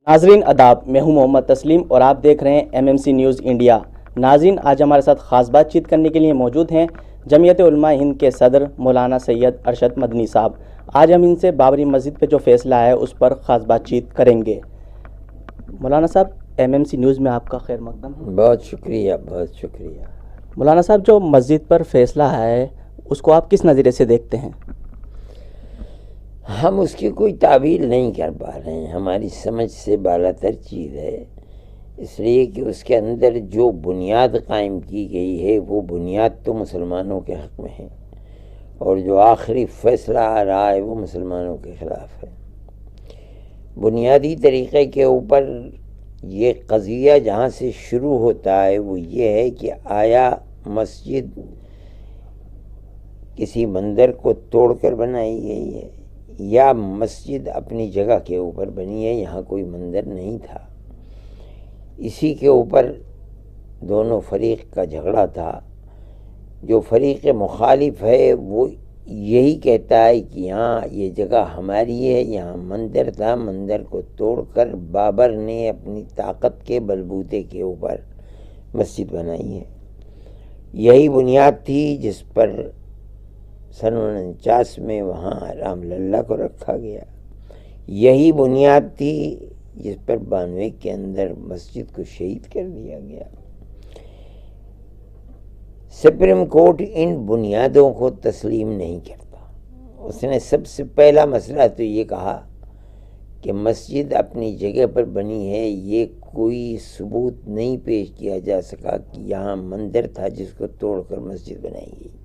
ناظرین آداب، میں ہوں محمد تسلیم اور آپ دیکھ رہے ہیں MMC نیوز انڈیا۔ ناظرین، آج ہمارے ساتھ خاص بات چیت کرنے کے لیے موجود ہیں جمعیت علماء ہند کے صدر مولانا سید ارشد مدنی صاحب۔ آج ہم ان سے بابری مسجد پہ جو فیصلہ ہے اس پر خاص بات چیت کریں گے۔ مولانا صاحب، MMC نیوز میں آپ کا خیر مقدم ہے۔ بہت شکریہ، بہت شکریہ۔ مولانا صاحب، جو مسجد پر فیصلہ ہے اس کو آپ کس نظریے سے دیکھتے ہیں؟ ہم اس کی کوئی تعویل نہیں کر پا رہے ہیں، ہماری سمجھ سے بالا تر چیز ہے، اس لیے کہ اس کے اندر جو بنیاد قائم کی گئی ہے وہ بنیاد تو مسلمانوں کے حق میں ہے، اور جو آخری فیصلہ آ رہا ہے وہ مسلمانوں کے خلاف ہے۔ بنیادی طریقے کے اوپر یہ قضیہ جہاں سے شروع ہوتا ہے وہ یہ ہے کہ آیا مسجد کسی مندر کو توڑ کر بنائی گئی ہے یا مسجد اپنی جگہ کے اوپر بنی ہے، یہاں کوئی مندر نہیں تھا۔ اسی کے اوپر دونوں فریق کا جھگڑا تھا۔ جو فریق مخالف ہے وہ یہی کہتا ہے کہ یہاں یہ جگہ ہماری ہے، یہاں مندر تھا، مندر کو توڑ کر بابر نے اپنی طاقت کے بلبوتے کے اوپر مسجد بنائی ہے۔ یہی بنیاد تھی جس پر سن 49 میں وہاں رام للہ کو رکھا گیا، یہی بنیاد تھی جس پر 92 کے اندر مسجد کو شہید کر دیا گیا۔ سپریم کورٹ ان بنیادوں کو تسلیم نہیں کرتا۔ اس نے سب سے پہلا مسئلہ تو یہ کہا کہ مسجد اپنی جگہ پر بنی ہے، یہ کوئی ثبوت نہیں پیش کیا جا سکا کہ یہاں مندر تھا جس کو توڑ کر مسجد بنائی گئی۔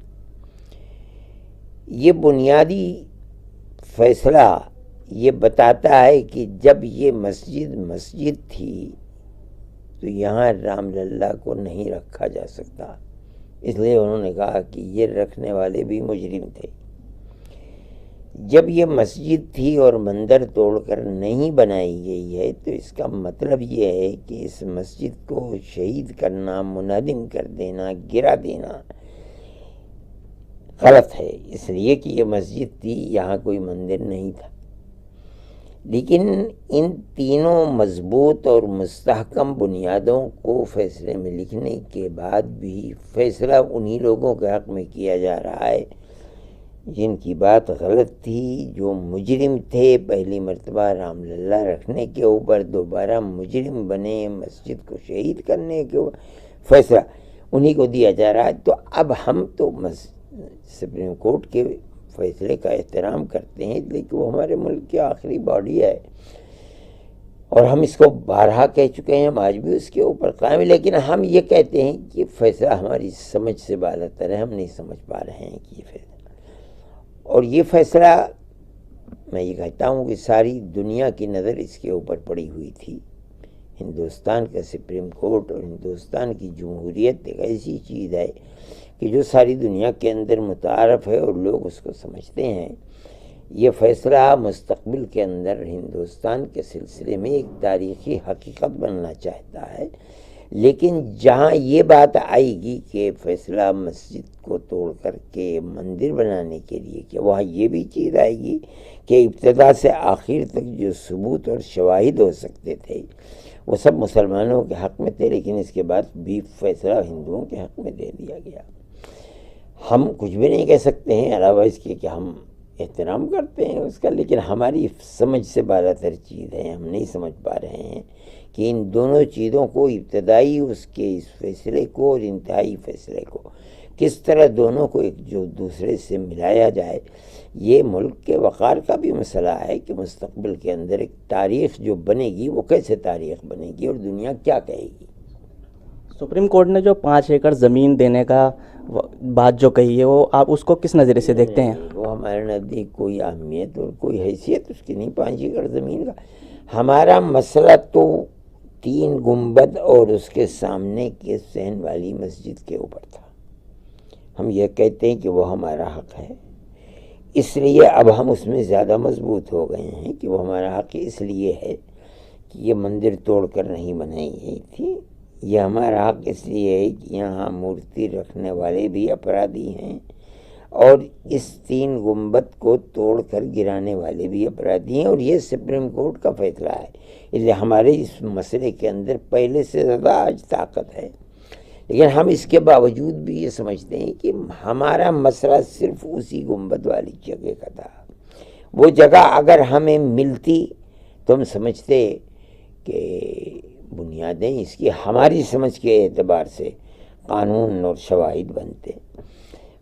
یہ بنیادی فیصلہ یہ بتاتا ہے کہ جب یہ مسجد تھی تو یہاں رام للہ کو نہیں رکھا جا سکتا، اس لیے انہوں نے کہا کہ یہ رکھنے والے بھی مجرم تھے۔ جب یہ مسجد تھی اور مندر توڑ کر نہیں بنائی گئی ہے تو اس کا مطلب یہ ہے کہ اس مسجد کو شہید کرنا، منہدم کر دینا، گرا دینا غلط ہے، اس لیے کہ یہ مسجد تھی، یہاں کوئی مندر نہیں تھا۔ لیکن ان تینوں مضبوط اور مستحکم بنیادوں کو فیصلے میں لکھنے کے بعد بھی فیصلہ انہی لوگوں کے حق میں کیا جا رہا ہے جن کی بات غلط تھی، جو مجرم تھے پہلی مرتبہ رام للہ رکھنے کے اوپر، دوبارہ مجرم بنے مسجد کو شہید کرنے کے اوپر، فیصلہ انہی کو دیا جا رہا ہے۔ تو اب ہم تو سپریم کورٹ کے فیصلے کا احترام کرتے ہیں، لیکن وہ ہمارے ملک کی آخری باڈی ہے اور ہم اس کو بارہا کہہ چکے ہیں، ہم آج بھی اس کے اوپر قائم ہیں، لیکن ہم یہ کہتے ہیں کہ فیصلہ ہماری سمجھ سے بالاتر ہے، ہم نہیں سمجھ پا رہے ہیں کہ یہ فیصلہ، اور یہ فیصلہ میں یہ کہتا ہوں کہ ساری دنیا کی نظر اس کے اوپر پڑی ہوئی تھی۔ ہندوستان کا سپریم کورٹ اور ہندوستان کی جمہوریت ایک ایسی چیز ہے کہ جو ساری دنیا کے اندر متعارف ہے اور لوگ اس کو سمجھتے ہیں۔ یہ فیصلہ مستقبل کے اندر ہندوستان کے سلسلے میں ایک تاریخی حقیقت بننا چاہتا ہے، لیکن جہاں یہ بات آئے گی کہ فیصلہ مسجد کو توڑ کر کے مندر بنانے کے لیے، کہ وہاں یہ بھی چیز آئے گی کہ ابتدا سے آخر تک جو ثبوت اور شواہد ہو سکتے تھے وہ سب مسلمانوں کے حق میں تھے، لیکن اس کے بعد بھی فیصلہ ہندوؤں کے حق میں دے دیا گیا۔ ہم کچھ بھی نہیں کہہ سکتے ہیں علاوہ اس کے کہ ہم احترام کرتے ہیں اس کا، لیکن ہماری سمجھ سے بالا تر چیز ہے، ہم نہیں سمجھ پا رہے ہیں کہ ان دونوں چیزوں کو، ابتدائی اس کے اس فیصلے کو اور انتہائی فیصلے کو، کس طرح دونوں کو ایک جو دوسرے سے ملایا جائے۔ یہ ملک کے وقار کا بھی مسئلہ ہے کہ مستقبل کے اندر ایک تاریخ جو بنے گی وہ کیسے تاریخ بنے گی اور دنیا کیا کہے گی۔ سپریم کورٹ نے جو 5 ایکڑ زمین دینے کا بات جو کہی ہے، وہ آپ اس کو کس نظریے سے دیکھتے ہیں؟ وہ ہمارے نزدیک کوئی اہمیت اور کوئی حیثیت اس کی نہیں 5 ایکڑ زمین کا۔ ہمارا مسئلہ تو 3 گنبد اور اس کے سامنے کے صحن والی مسجد کے اوپر تھا۔ ہم یہ کہتے ہیں کہ وہ ہمارا حق ہے، اس لیے اب ہم اس میں زیادہ مضبوط ہو گئے ہیں کہ وہ ہمارا حق اس لیے ہے کہ یہ مندر توڑ کر نہیں بنائی گئی تھی، یہ ہمارا حق اس لیے ہے کہ یہاں مورتی رکھنے والے بھی اپرادھی ہیں اور اس 3 گنبد کو توڑ کر گرانے والے بھی اپرادھی ہیں، اور یہ سپریم کورٹ کا فیصلہ ہے، اس لیے ہمارے اس مسئلے کے اندر پہلے سے زیادہ آج طاقت ہے۔ لیکن ہم اس کے باوجود بھی یہ سمجھتے ہیں کہ ہمارا مسئلہ صرف اسی گنبد والی جگہ کا تھا۔ وہ جگہ اگر ہمیں ملتی تو ہم سمجھتے کہ بنیادیں اس کی ہماری سمجھ کے اعتبار سے قانون اور شواہد بنتے۔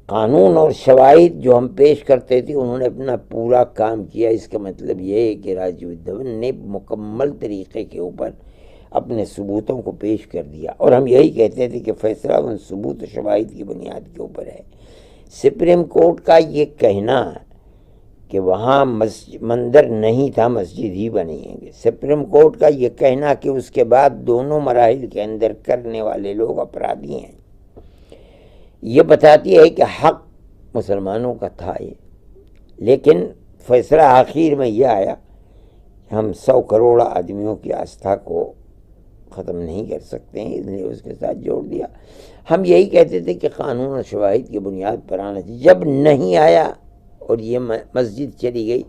قانون اور شواہد جو ہم پیش کرتے تھے انہوں نے اپنا پورا کام کیا۔ اس کا مطلب یہ ہے کہ راجیو دھون نے مکمل طریقے کے اوپر اپنے ثبوتوں کو پیش کر دیا، اور ہم یہی کہتے تھے کہ فیصلہ ان ثبوت و شواہد کی بنیاد کے اوپر ہے۔ سپریم کورٹ کا یہ کہنا کہ وہاں مندر نہیں تھا، مسجد ہی بنی ہے، سپریم کورٹ کا یہ کہنا کہ اس کے بعد دونوں مراحل کے اندر کرنے والے لوگ اپرادھی ہیں، یہ بتاتی ہے کہ حق مسلمانوں کا تھا یہ۔ لیکن فیصلہ آخر میں یہ آیا کہ ہم 100 کروڑ آدمیوں کی آستھا کو ختم نہیں کر سکتے ہیں، اس لیے اس کے ساتھ جوڑ دیا۔ ہم یہی کہتے تھے کہ قانون اور شواہد کی بنیاد پر آنا چاہیے۔ جب نہیں آیا اور یہ مسجد چلی گئی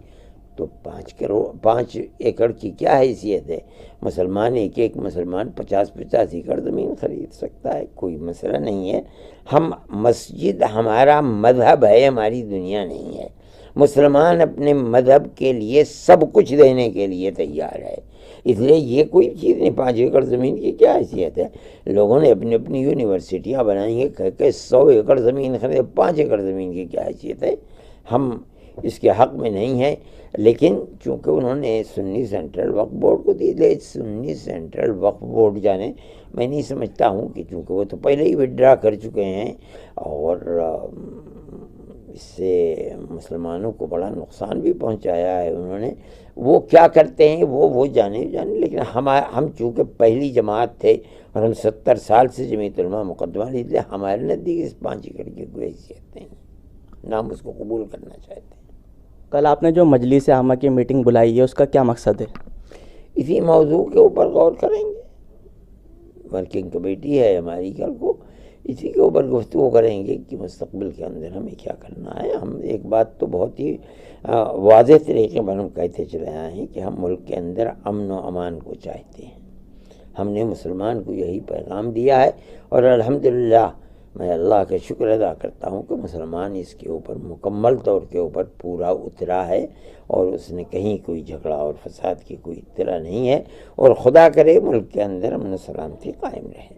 تو 5 ایکڑ کی کیا حیثیت ہے؟ مسلمان ایک مسلمان 50 ایکڑ زمین خرید سکتا ہے، کوئی مسئلہ نہیں ہے۔ ہم مسجد ہمارا مذہب ہے، ہماری دنیا نہیں ہے۔ مسلمان اپنے مذہب کے لیے سب کچھ دینے کے لیے تیار ہے، اس لیے یہ کوئی چیز نہیں۔ 5 ایکڑ زمین کی کیا حیثیت ہے؟ لوگوں نے اپنی اپنی یونیورسٹیاں بنائی ہیں، کہہ کہ 100 ایکڑ زمین خرید، 5 ایکڑ زمین کی کیا حیثیت ہے؟ ہم اس کے حق میں نہیں ہیں۔ لیکن چونکہ انہوں نے سنی سینٹرل وقف بورڈ کو دی، لے سنی سینٹرل وقف بورڈ جانے، میں نہیں سمجھتا ہوں کہ چونکہ وہ تو پہلے ہی وڈرا کر چکے ہیں اور اس سے مسلمانوں کو بڑا نقصان بھی پہنچایا ہے انہوں نے، وہ کیا کرتے ہیں وہ جانے۔ لیکن ہم چونکہ پہلی جماعت تھے اور ہم 70 سال سے جمعیت علماء مقدمہ، اس لیے ہمارے نزدیک اس 5 ایکڑ کی کوئی حیثیت نہیں، نہ ہم اس کو قبول کرنا چاہتے ہیں۔ کل آپ نے جو مجلس عامہ کی میٹنگ بلائی ہے اس کا کیا مقصد ہے؟ اسی موضوع کے اوپر غور کریں گے، ورکنگ کمیٹی ہے ہماری، کل کو اسی کے اوپر گفتگو کریں گے کہ مستقبل کے اندر ہمیں کیا کرنا ہے۔ ہم ایک بات تو بہت ہی واضح طریقے پر ہم کہتے چلے آئے ہیں کہ ہم ملک کے اندر امن و امان کو چاہتے ہیں۔ ہم نے مسلمان کو یہی پیغام دیا ہے، اور الحمدللہ میں اللہ کا شکر ادا کرتا ہوں کہ مسلمان اس کے اوپر مکمل طور کے اوپر پورا اترا ہے، اور اس نے کہیں کوئی جھگڑا اور فساد کی کوئی اطلاع نہیں ہے، اور خدا کرے ملک کے اندر امن و سلامتی قائم رہے۔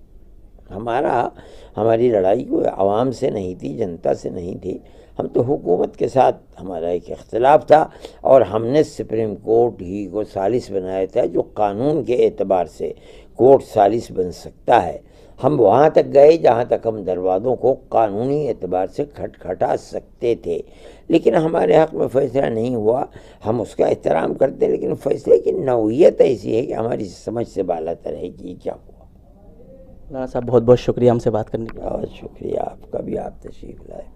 ہماری لڑائی کوئی عوام سے نہیں تھی، جنتا سے نہیں تھی، ہم تو حکومت کے ساتھ ہمارا ایک اختلاف تھا، اور ہم نے سپریم کورٹ ہی کو ثالث بنایا تھا، جو قانون کے اعتبار سے کورٹ ثالث بن سکتا ہے۔ ہم وہاں تک گئے جہاں تک ہم دروازوں کو قانونی اعتبار سے کھٹکھٹا سکتے تھے، لیکن ہمارے حق میں فیصلہ نہیں ہوا۔ ہم اس کا احترام کرتے ہیں، لیکن فیصلے کی نوعیت ایسی ہے کہ ہماری سمجھ سے بالا تر ہے کہ کیا ہوا۔ مولانا صاحب بہت بہت شکریہ ہم سے بات کرنے کے لیے۔ بہت شکریہ آپ کا بھی، آپ تشریف لائے۔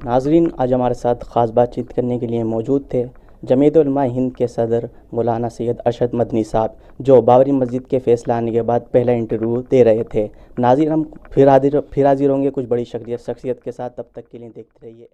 ناظرین، آج ہمارے ساتھ خاص بات چیت کرنے کے لیے موجود تھے جمعیت علماء ہند کے صدر مولانا سید ارشد مدنی صاحب، جو بابری مسجد کے فیصلہ آنے کے بعد پہلا انٹرویو دے رہے تھے۔ ناظرین، ہم پھر حاضر ہوں گے کچھ بڑی شخصیت کے ساتھ، تب تک کے لیے دیکھتے رہیے